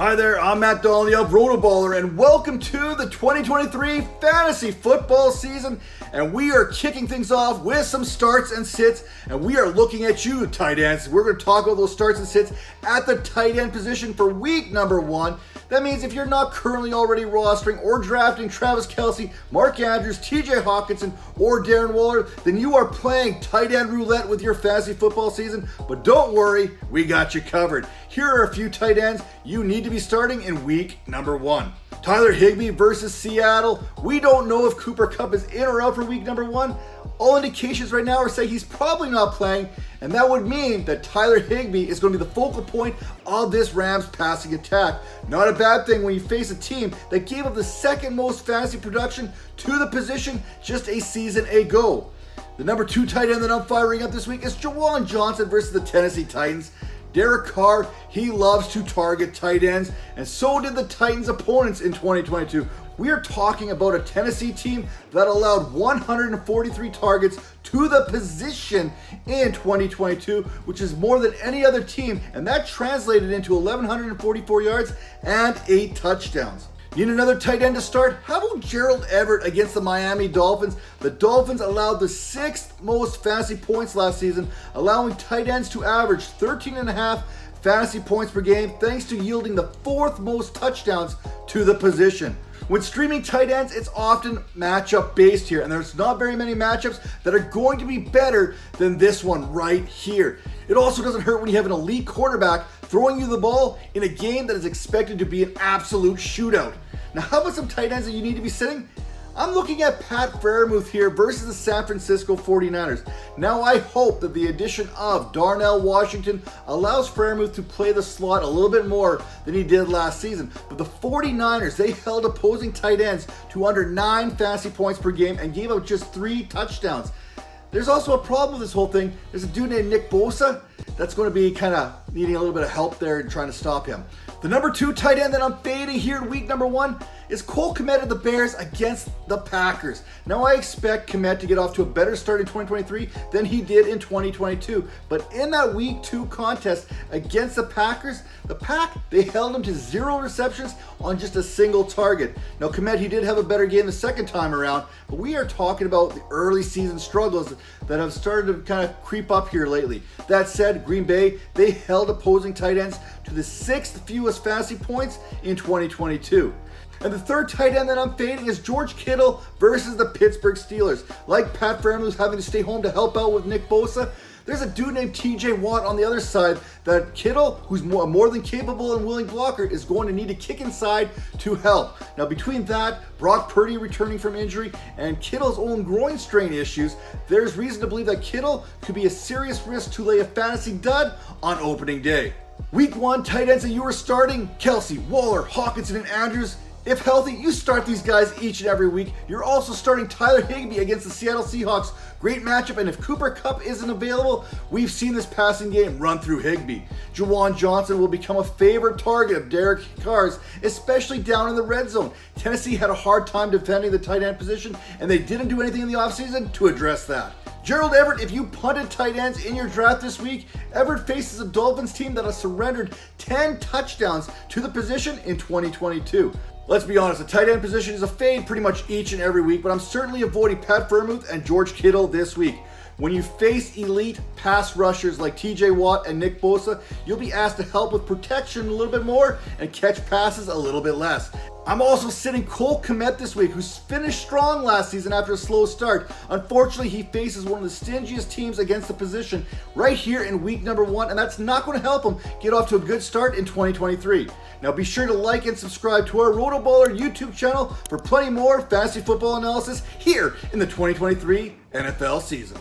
Hi there, I'm Matt Donnelly of RotoBaller, and welcome to the 2023 fantasy football season. And we are kicking things off with some starts and sits, and we are looking at you, tight ends. We're going to talk about those starts and sits at the tight end position for week number 1. That means if you're not currently already rostering or drafting Travis Kelce, Mark Andrews, TJ Hawkinson, or Darren Waller, then you are playing tight end roulette with your fantasy football season. But don't worry, we got you covered. Here are a few tight ends you need to be starting in week number 1. Tyler Higbee versus Seattle. We don't know if Cooper Kupp is in or out for week number 1. All indications right now are saying he's probably not playing, and that would mean that Tyler Higbee is going to be the focal point of this Rams passing attack. Not a bad thing when you face a team that gave up the second most fantasy production to the position just a season ago. The number 2 tight end that I'm firing up this week is Juwan Johnson versus the Tennessee Titans. Derek Carr, he loves to target tight ends, and so did the Titans' opponents in 2022. We are talking about a Tennessee team that allowed 143 targets to the position in 2022, which is more than any other team, and that translated into 1,144 yards and 8 touchdowns. Need another tight end to start? How about Gerald Everett against the Miami Dolphins? The Dolphins allowed the 6th most fantasy points last season, allowing tight ends to average 13.5 fantasy points per game, thanks to yielding the 4th most touchdowns to the position. When streaming tight ends, it's often matchup based here, and there's not very many matchups that are going to be better than this one right here. It also doesn't hurt when you have an elite quarterback throwing you the ball in a game that is expected to be an absolute shootout. Now, how about some tight ends that you need to be sitting? I'm looking at Pat Freiermuth here versus the San Francisco 49ers. Now, I hope that the addition of Darnell Washington allows Freiermuth to play the slot a little bit more than he did last season. But the 49ers, they held opposing tight ends to under 9 fantasy points per game and gave up just 3 touchdowns. There's also a problem with this whole thing. There's a dude named Nick Bosa that's going to be kind of needing a little bit of help there and trying to stop him. The number 2 tight end that I'm fading here in week number 1 is Cole Kmet of the Bears against the Packers. Now, I expect Kmet to get off to a better start in 2023 than he did in 2022. But in that week 2 contest against the Packers, the Pack, they held him to 0 receptions on just a single target. Now, Kmet, he did have a better game the second time around, but we are talking about the early season struggles that have started to kind of creep up here lately. That said, Green Bay, they held opposing tight ends to the 6th fewest fantasy points in 2022. And the 3rd tight end that I'm fading is George Kittle versus the Pittsburgh Steelers. Like Pat Freiermuth having to stay home to help out with Nick Bosa, there's a dude named TJ Watt on the other side that Kittle, who's more than capable and willing blocker, is going to need to kick inside to help. Now, between that, Brock Purdy returning from injury, and Kittle's own groin strain issues, there's reason to believe that Kittle could be a serious risk to lay a fantasy dud on opening day. Week 1 tight ends that you are starting: Kelce, Waller, Hawkinson, and Andrews. If healthy, you start these guys each and every week. You're also starting Tyler Higbee against the Seattle Seahawks. Great matchup, and if Cooper Kupp isn't available, we've seen this passing game run through Higbee. Juwan Johnson will become a favorite target of Derek Carr's, especially down in the red zone. Tennessee had a hard time defending the tight end position, and they didn't do anything in the offseason to address that. Gerald Everett, if you punted tight ends in your draft this week, Everett faces a Dolphins team that has surrendered 10 touchdowns to the position in 2022. Let's be honest, the tight end position is a fade pretty much each and every week, but I'm certainly avoiding Pat Freiermuth and George Kittle this week. When you face elite pass rushers like TJ Watt and Nick Bosa, you'll be asked to help with protection a little bit more and catch passes a little bit less. I'm also sitting Cole Kmet this week, who's finished strong last season after a slow start. Unfortunately, he faces one of the stingiest teams against the position right here in week number 1, and that's not going to help him get off to a good start in 2023. Now, be sure to like and subscribe to our RotoBaller YouTube channel for plenty more fantasy football analysis here in the 2023 NFL season.